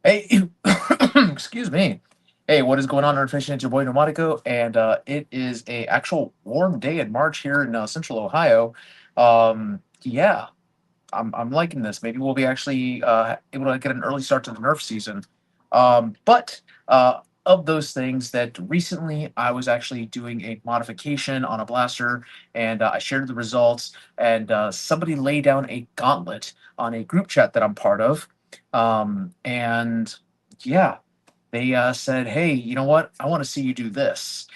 Hey, excuse me. Hey, what is going on, Nerd Fishing? It's your boy Nomadico, and it is a actual warm day in March here in Central Ohio. Yeah, I'm liking this. Maybe we'll be actually able to get an early start to the Nerf season. But of those things that recently I was actually doing a modification on a blaster, and I shared the results, and somebody laid down a gauntlet on a group chat that I'm part of. And yeah, they said, "Hey, you know what? I want to see you do this."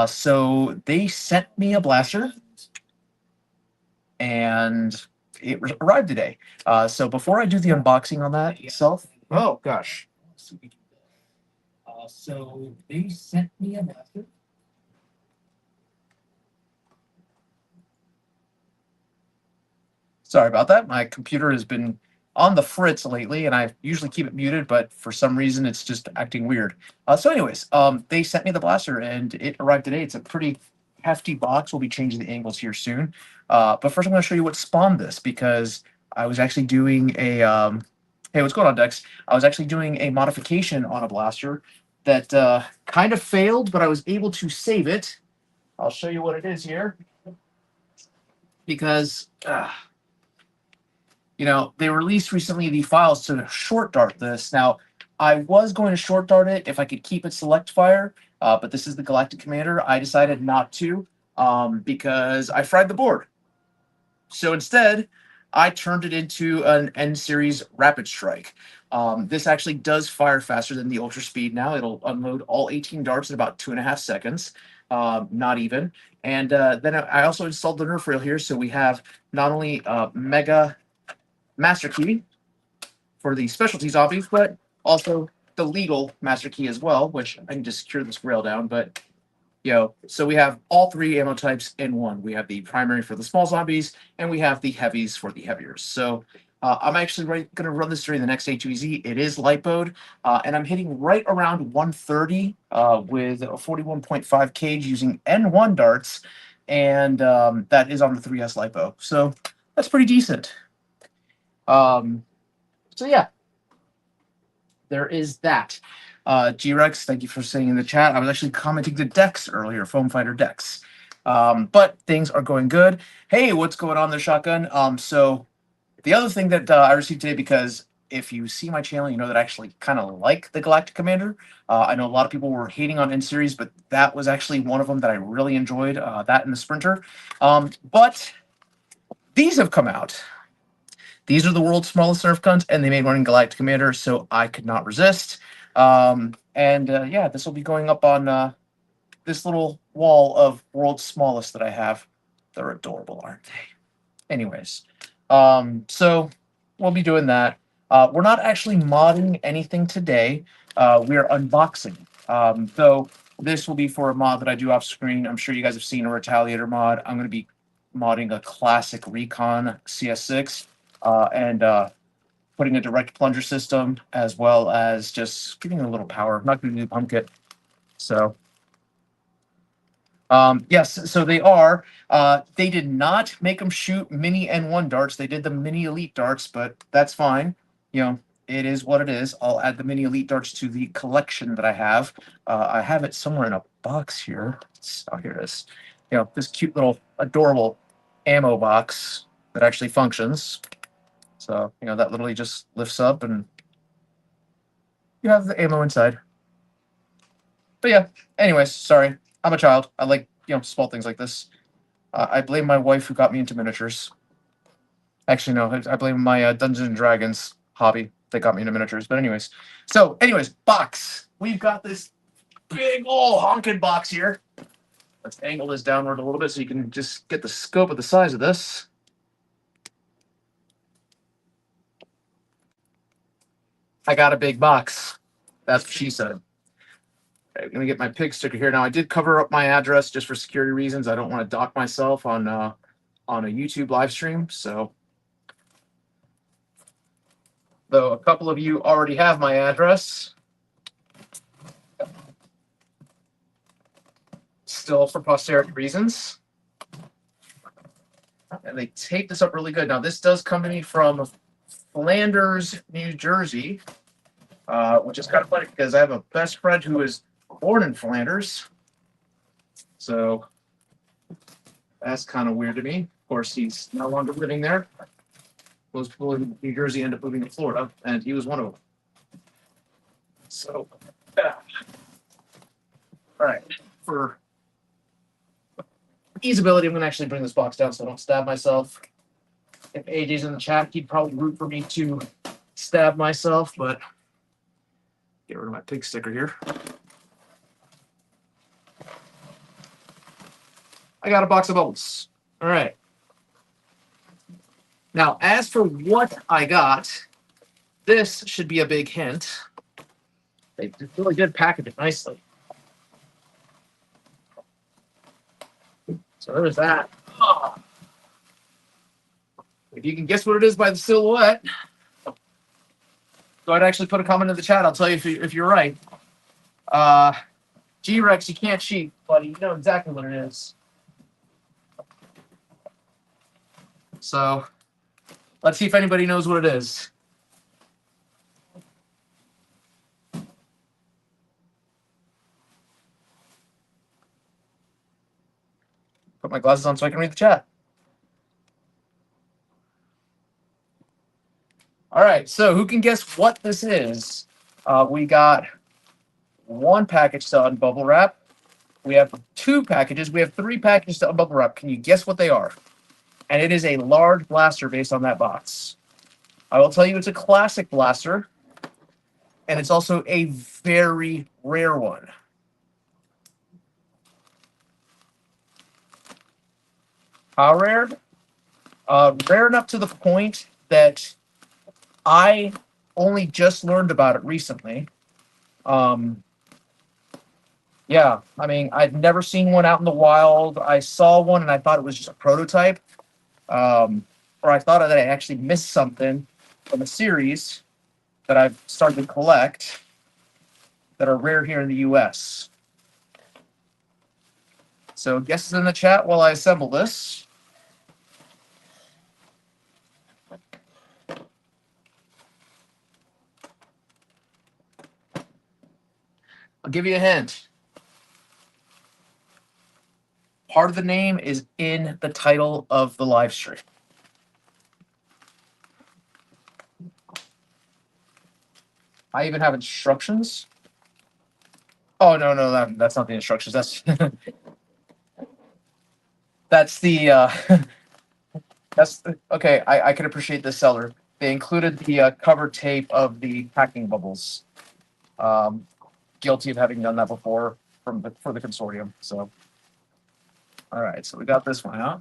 So they sent me a blaster, and it arrived today. So before I do the unboxing on that itself, oh gosh. So they sent me a blaster. Sorry about that. My computer has been on the fritz lately, and I usually keep it muted, but for some reason it's just acting weird. They sent me the blaster, and it arrived today. It's a pretty hefty box. We'll be changing the angles here soon. But first, I'm going to show you what spawned this because I was actually doing a. Hey, what's going on, Dex? I was actually doing a modification on a blaster that kind of failed, but I was able to save it. I'll show you what it is here because they released recently the files to short dart this. Now, I was going to short dart it if I could keep it select fire, but this is the Galactic Commander. I decided not to because I fried the board. So instead, I turned it into an N series rapid strike. This actually does fire faster than the ultra speed now. It'll unload all 18 darts in about 2.5 seconds, not even. And then I also installed the nerf rail here, so we have not only mega master key for the specialty zombies, but also the legal master key as well, which I can just secure this rail down. But so we have all three ammo types in one. We have the primary for the small zombies, and we have the heavies for the heaviers. So I'm actually going to run this during the next A2Z. It is lipoed, and I'm hitting right around 130 with a 41.5 cage using N1 darts, and that is on the 3S lipo. So that's pretty decent. So yeah, there is that. G-Rex, thank you for saying in the chat. I was actually commenting to Dex earlier, Foam Fighter Dex. But things are going good. Hey, what's going on there, Shotgun? So the other thing that I received today, because if you see my channel, you know that I actually kind of like the Galactic Commander. I know a lot of people were hating on N-Series, but that was actually one of them that I really enjoyed, that and the Sprinter. But these have come out. These are the world's smallest Nerf guns, and they made one in Galactic Commander, so I could not resist. Yeah, this will be going up on this little wall of world's smallest that I have. They're adorable, aren't they? Anyways, so we'll be doing that. We're not actually modding anything today. We are unboxing. Though this will be for a mod that I do off screen. I'm sure you guys have seen a Retaliator mod. I'm going to be modding a classic Recon CS6 and putting a direct plunger system, as well as just giving it a little power. I'm not going to do pump kit. So, yes, so they are. They did not make them shoot mini N1 darts. They did the mini elite darts, but that's fine. It is what it is. I'll add the mini elite darts to the collection that I have. I have it somewhere in a box here. Oh, here it is. This cute little adorable ammo box that actually functions. So, that literally just lifts up and you have the ammo inside. But yeah, anyways, sorry. I'm a child. I like, small things like this. I blame my wife who got me into miniatures. Actually, no, I blame my Dungeons and Dragons hobby that got me into miniatures. But anyways, box. We've got this big old honking box here. Let's angle this downward a little bit so you can just get the scope of the size of this. I got a big box. That's what she said. Okay, I'm gonna get my pig sticker here. Now I did cover up my address just for security reasons. I don't want to dock myself on a YouTube live stream. So, though a couple of you already have my address, still for posterity reasons. And they tape this up really good. Now this does come to me from Flanders, New Jersey. which is kind of funny because I have a best friend who is born in Flanders. So that's kind of weird to me. Of course, he's no longer living there. Most people in New Jersey end up moving to Florida, and he was one of them. So, yeah. All right. For easeability, I'm going to actually bring this box down so I don't stab myself. If AJ's in the chat, he'd probably root for me to stab myself, but get rid of my pig sticker here. I got a box of bubbles. All right. Now, as for what I got, this should be a big hint. They really did package it nicely. So there's that. Oh. If you can guess what it is by the silhouette, go ahead and actually put a comment in the chat. I'll tell you if you're right. G-Rex, you can't cheat, buddy. You know exactly what it is. So let's see if anybody knows what it is. Put my glasses on so I can read the chat. All right, so who can guess what this is? We got one package to unbubble wrap. We have two packages. We have three packages to unbubble wrap. Can you guess what they are? And it is a large blaster based on that box. I will tell you it's a classic blaster, and it's also a very rare one. How rare? Rare enough to the point that I only just learned about it recently. Yeah, I mean, I'd never seen one out in the wild. I saw one and I thought it was just a prototype. Or I thought that I actually missed something from a series that I've started to collect that are rare here in the US. So guesses in the chat while I assemble this. I'll give you a hint. Part of the name is in the title of the live stream. I even have instructions. Oh, no, that's not the instructions. That's the okay. I can appreciate the seller. They included the cover tape of the packing bubbles. Guilty of having done that before for the consortium. So, all right. So we got this one out.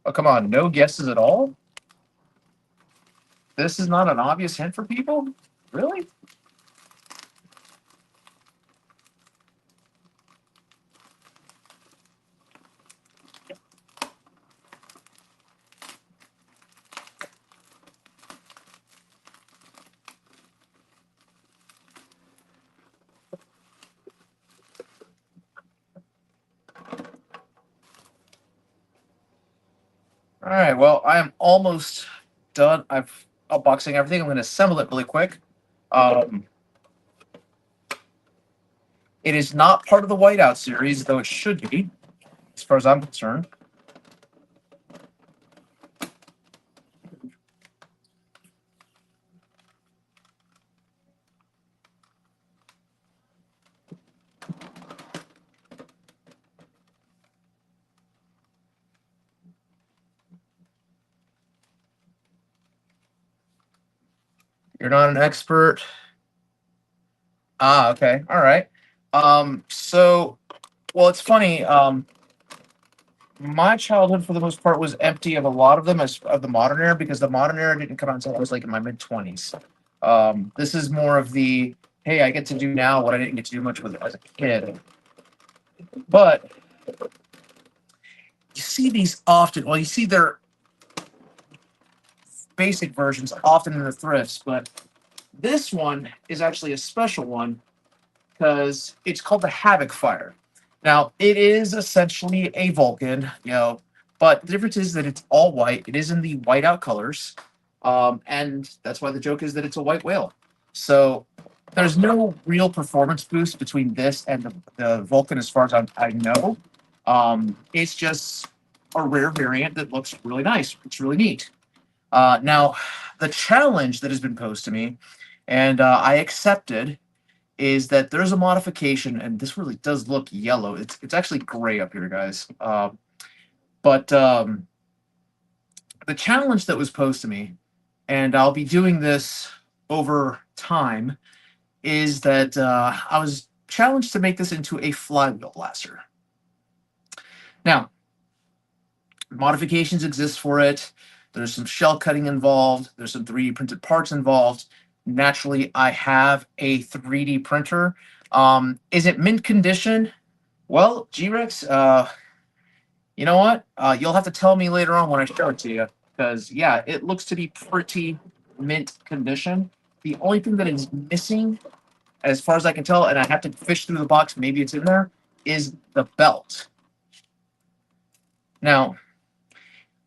Oh, come on. No guesses at all? This is not an obvious hint for people? Really? All right, well, I am almost done. I've unboxing everything. I'm going to assemble it really quick. It is not part of the Whiteout series, though it should be, as far as I'm concerned. You're not an expert. Ah, okay. All right. So, well, it's funny. My childhood, for the most part, was empty of a lot of them, as of the modern era, because the modern era didn't come out until I was like in my mid-20s. This is more of the, hey, I get to do now what I didn't get to do much with as a kid. But you see these often. Well, you see their basic versions often in the thrifts, but this one is actually a special one because it's called the Havoc Fire. Now, it is essentially a Vulcan, But the difference is that it's all white. It is in the whiteout colors, and that's why the joke is that it's a white whale. So there's no real performance boost between this and the Vulcan, as far as I know. It's just a rare variant that looks really nice. It's really neat. Now, the challenge that has been posed to me, and I accepted, is that there's a modification, and this really does look yellow. It's actually gray up here, guys. But the challenge that was posed to me, and I'll be doing this over time, is that I was challenged to make this into a flywheel blaster. Now, modifications exist for it. There's some shell cutting involved. There's some 3D printed parts involved. Naturally, I have a 3D printer. Is it mint condition? Well, G-Rex, you know what? You'll have to tell me later on when I show it to you, because yeah, it looks to be pretty mint condition. The only thing that is missing, as far as I can tell, and I have to fish through the box, maybe it's in there, is the belt. Now,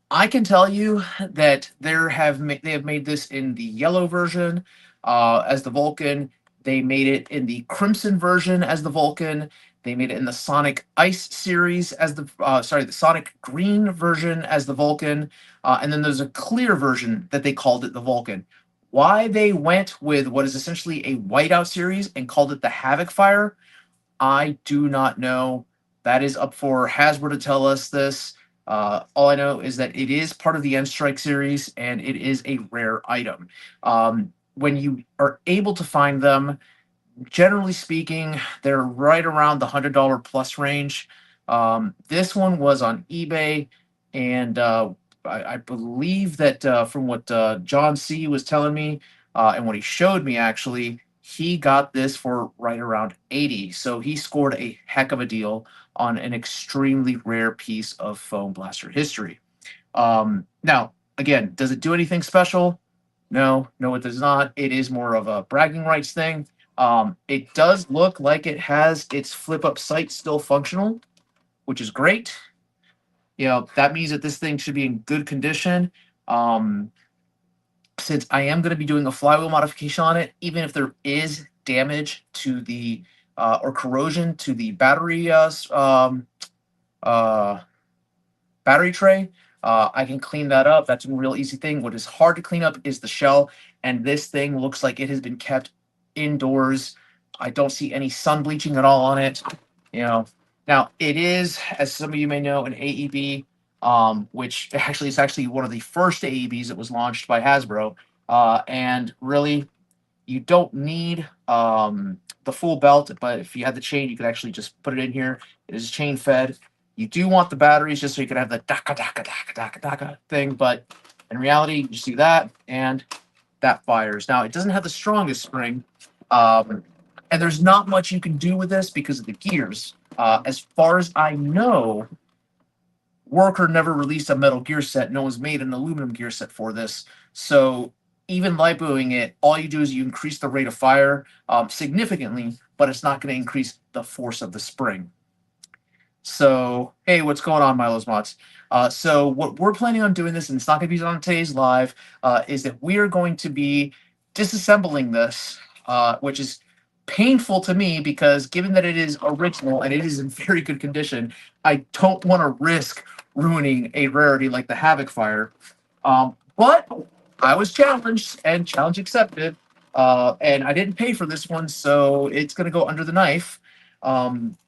I can tell you that they have made this in the yellow version as the Vulcan. They made it in the crimson version as the Vulcan. They made it in the Sonic Ice series as the the Sonic Green version as the Vulcan, and then there's a clear version that they called it the Vulcan. Why they went with what is essentially a whiteout series and called it the Havoc Fire, I do not know. That is up for Hasbro to tell us this. All I know is that it is part of the End Strike series, and it is a rare item. When you are able to find them, generally speaking, they're right around the $100 plus range. This one was on eBay, and I believe that from what Jon C was telling me and what he showed me, actually, he got this for right around 80. So he scored a heck of a deal on an extremely rare piece of foam blaster history. Now, again, does it do anything special? No, it does not. It is more of a bragging rights thing. It does look like it has its flip up sight still functional, which is great. You know, that means that this thing should be in good condition. Since I am going to be doing a flywheel modification on it, even if there is damage to the or corrosion to the battery battery tray, I can clean that up. That's a real easy thing. What is hard to clean up is the shell, and this thing looks like it has been kept indoors. I don't see any sun bleaching at all on it. You know, now it is, as some of you may know, an AEB, which actually is actually one of the first AEBs that was launched by Hasbro. And really, you don't need the full belt, but if you had the chain, you could actually just put it in here. It is chain fed. You do want the batteries just so you can have the daka daka daka daka daka thing, but in reality, you just do that and that fires. Now, it doesn't have the strongest spring, and there's not much you can do with this because of the gears. As far as I know, Worker never released a metal gear set. No one's made an aluminum gear set for this. So even lipoing it, all you do is you increase the rate of fire significantly, but it's not going to increase the force of the spring. So, hey, what's going on, Milo's Mods? So what we're planning on doing this, and it's not going to be on today's live, is that we are going to be disassembling this, which is painful to me because given that it is original and it is in very good condition, I don't want to risk ruining a rarity like the Havoc Fire. But I was challenged and challenge accepted, and I didn't pay for this one, so it's going to go under the knife.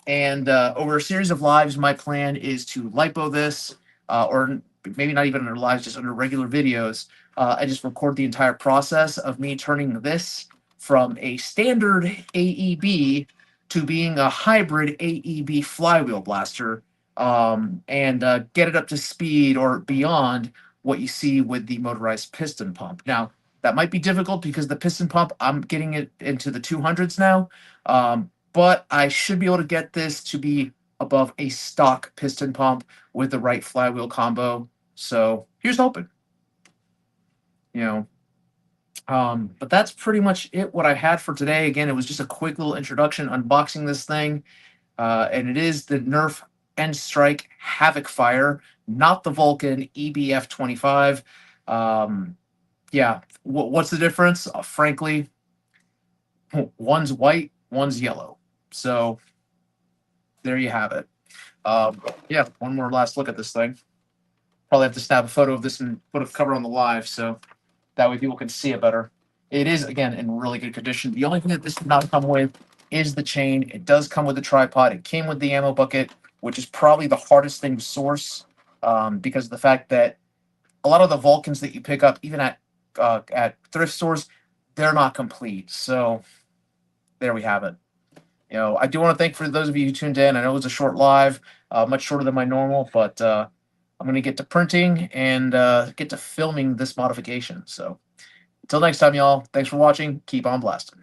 And over a series of lives, my plan is to lipo this, or maybe not even under lives, just under regular videos. I just record the entire process of me turning this from a standard AEB to being a hybrid AEB flywheel blaster, and get it up to speed or beyond what you see with the motorized piston pump. Now, that might be difficult because the piston pump, I'm getting it into the 200s now. But I should be able to get this to be above a stock piston pump with the right flywheel combo. So here's hoping. You know, but that's pretty much it. What I had for today. Again, it was just a quick little introduction, unboxing this thing, and it is the Nerf End Strike Havoc Fire, not the Vulcan EBF 25. Yeah, what's the difference? Frankly, one's white, one's yellow. So there you have it. Yeah, one more last look at this thing. Probably have to snap a photo of this and put a cover on the live so that way people can see it better. It is, again, in really good condition. The only thing that this did not come with is the chain. It does come with the tripod. It came with the ammo bucket, which is probably the hardest thing to source because of the fact that a lot of the Vulcans that you pick up, even at thrift stores, they're not complete. So there we have it. I do want to thank for those of you who tuned in. I know it was a short live, much shorter than my normal, but I'm going to get to printing and get to filming this modification. So until next time, y'all, thanks for watching. Keep on blasting.